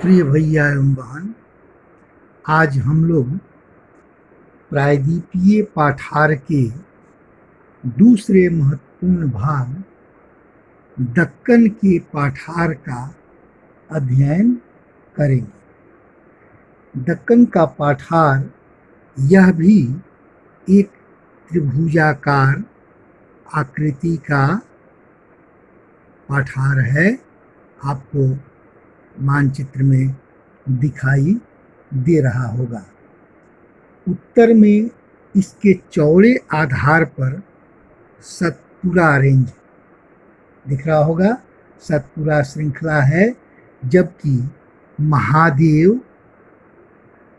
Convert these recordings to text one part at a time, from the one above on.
प्रिय भैया एवं बहन, आज हम लोग प्रायद्वीपीय पाठार के दूसरे महत्वपूर्ण भाग दक्कन के पाठार का अध्ययन करेंगे। दक्कन का पाठार यह भी एक त्रिभुजाकार आकृति का पाठार है। आपको मानचित्र में दिखाई दे रहा होगा। उत्तर में इसके चौड़े आधार पर सतपुड़ा रेंज दिख रहा होगा, सतपुड़ा श्रृंखला है, जबकि महादेव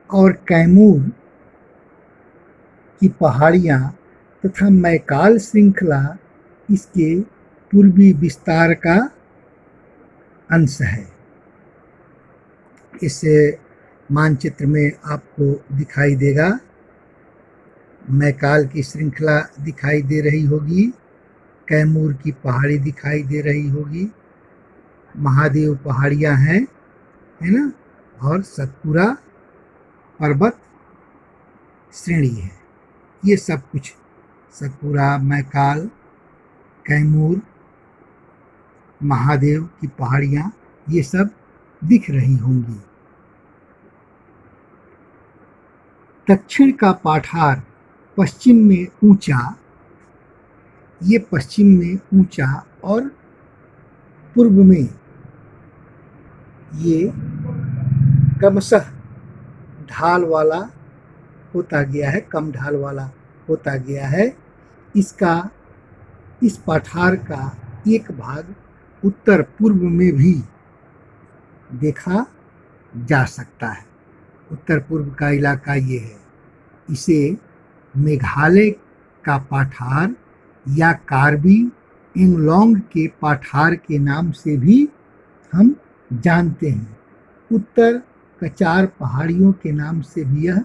और कैमूर की पहाड़ियाँ तथा मैकाल श्रृंखला इसके पूर्वी विस्तार का अंश है। इस मानचित्र में आपको दिखाई देगा, मैकाल की श्रृंखला दिखाई दे रही होगी, कैमूर की पहाड़ी दिखाई दे रही होगी, महादेव पहाड़ियाँ हैं, है ना, और सतपुड़ा पर्वत श्रेणी है। ये सब कुछ सतपुड़ा, मैकाल, कैमूर, महादेव की पहाड़ियाँ, ये सब दिख रही होंगी। दक्षिण का पाठार पश्चिम में ऊंचा, ये पश्चिम में ऊंचा और पूर्व में ये क्रमशः ढाल वाला होता गया है, कम ढाल वाला होता गया है। इस पाठार का एक भाग उत्तर पूर्व में भी देखा जा सकता है। उत्तर पूर्व का इलाका ये है। इसे मेघालय का पाठार या कार्बी एंगलोंग के पाठार के नाम से भी हम जानते हैं। उत्तर कचार पहाड़ियों के नाम से भी यह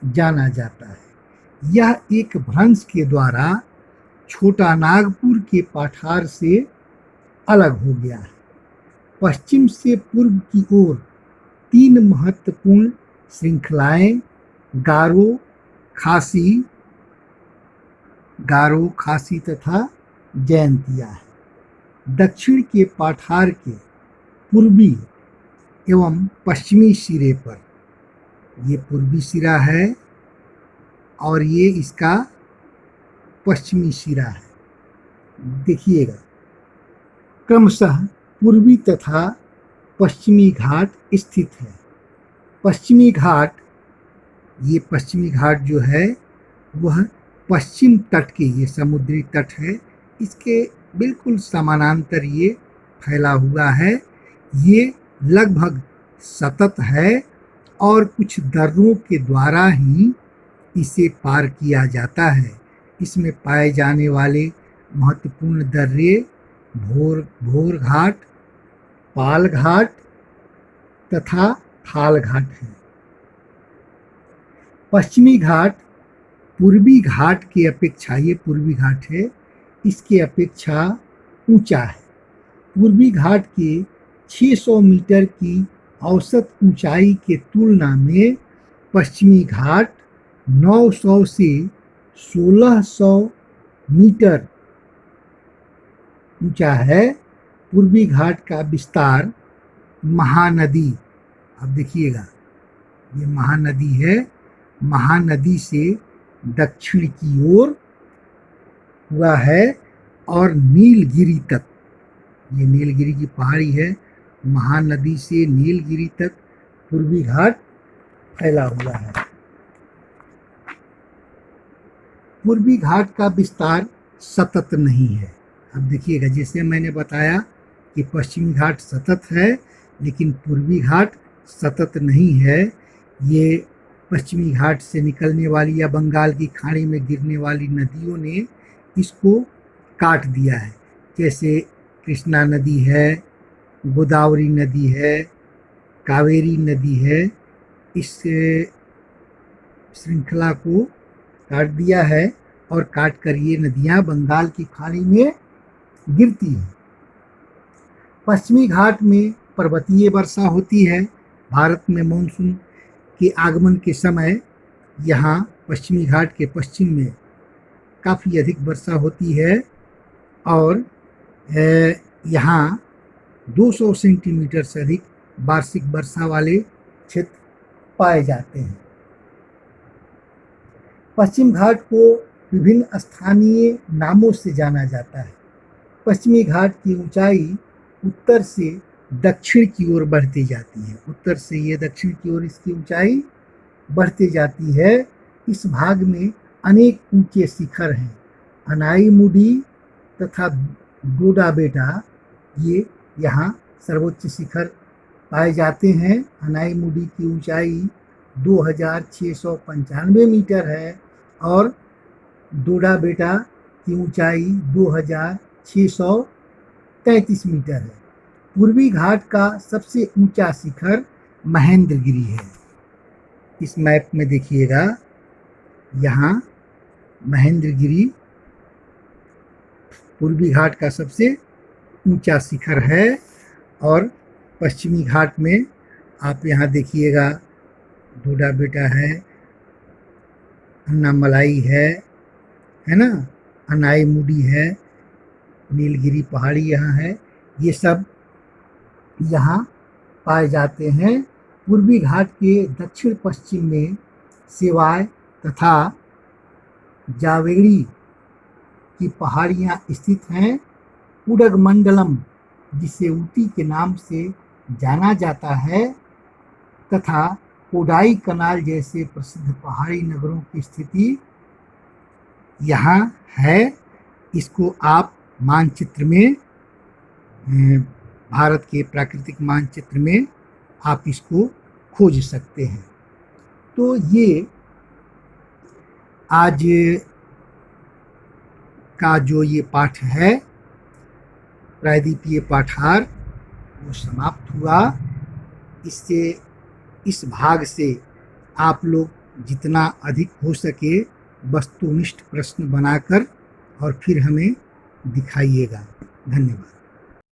जाना जाता है। यह एक भ्रंश के द्वारा छोटा नागपुर के पाठार से अलग हो गया है। पश्चिम से पूर्व की ओर तीन महत्वपूर्ण श्रृंखलाएं गारो, खासी तथा जयंतिया है। दक्षिण के पाठार के पूर्वी एवं पश्चिमी सिरे पर, ये पूर्वी सिरा है और ये इसका पश्चिमी सिरा है। देखिएगा, क्रमशः पूर्वी तथा पश्चिमी घाट स्थित है। पश्चिमी घाट, ये पश्चिमी घाट जो है वह पश्चिम तट के, ये समुद्री तट है, इसके बिल्कुल समानांतर ये फैला हुआ है। ये लगभग सतत है और कुछ दर्रों के द्वारा ही इसे पार किया जाता है। इसमें पाए जाने वाले महत्वपूर्ण दर्रे भोर घाट, पाल घाट तथा थाल घाट है। पश्चिमी घाट पूर्वी घाट की अपेक्षा, ये पूर्वी घाट है, इसके अपेक्षा ऊंचा है। पूर्वी घाट के 600 मीटर की औसत ऊंचाई के तुलना में पश्चिमी घाट 900 से 1600 मीटर ऊंचा है। पूर्वी घाट का विस्तार महानदी, अब देखिएगा, ये महानदी है, महानदी से दक्षिण की ओर हुआ है और नीलगिरी तक, ये नीलगिरी की पहाड़ी है, महानदी से नीलगिरी तक पूर्वी घाट फैला हुआ है। पूर्वी घाट का विस्तार सतत नहीं है। अब देखिएगा, जैसे मैंने बताया कि पश्चिमी घाट सतत है, लेकिन पूर्वी घाट सतत नहीं है। ये पश्चिमी घाट से निकलने वाली या बंगाल की खाड़ी में गिरने वाली नदियों ने इसको काट दिया है। जैसे कृष्णा नदी है, गोदावरी नदी है, कावेरी नदी है, इस श्रृंखला को काट दिया है और काट कर ये नदियाँ बंगाल की खाड़ी में गिरती हैं। पश्चिमी घाट में पर्वतीय वर्षा होती है, भारत में मानसून के आगमन के समय यहाँ पश्चिमी घाट के पश्चिम में काफ़ी अधिक वर्षा होती है और यहाँ 200 सेंटीमीटर से अधिक वार्षिक वर्षा वाले क्षेत्र पाए जाते हैं। पश्चिम घाट को विभिन्न स्थानीय नामों से जाना जाता है। पश्चिमी घाट की ऊंचाई उत्तर से दक्षिण की ओर बढ़ती जाती है। उत्तर से ये दक्षिण की ओर इसकी ऊंचाई बढ़ती जाती है। इस भाग में अनेक ऊंचे शिखर हैं। अनाईमुडी तथा डोडा बेटा ये यहाँ सर्वोच्च शिखर पाए जाते हैं। अनाईमुडी की ऊंचाई 2695 मीटर है और डोडा बेटा की ऊंचाई 2633 मीटर है। पूर्वी घाट का सबसे ऊंचा शिखर महेंद्रगिरी है। इस मैप में देखिएगा, यहाँ महेंद्रगिरी पूर्वी घाट का सबसे ऊंचा शिखर है और पश्चिमी घाट में आप यहाँ देखिएगा डोडा बेटा है, अन्नामलाई है ना, अनाईमुडी है, नीलगिरी पहाड़ी यहाँ है। ये सब यहाँ पाए जाते हैं। पूर्वी घाट के दक्षिण पश्चिम में सेवाय तथा जावेरी की पहाड़ियाँ स्थित हैं। उडगमंडलम, जिसे ऊटी के नाम से जाना जाता है, तथा कोडाई कनाल जैसे प्रसिद्ध पहाड़ी नगरों की स्थिति यहाँ है। इसको आप मानचित्र में, भारत के प्राकृतिक मानचित्र में आप इसको खोज सकते हैं। तो ये आज का जो ये पाठ है, प्रायद्वीपीय पाठार, वो समाप्त हुआ। इससे, इस भाग से आप लोग जितना अधिक हो सके वस्तुनिष्ठ प्रश्न बनाकर और फिर हमें दिखाइएगा। धन्यवाद।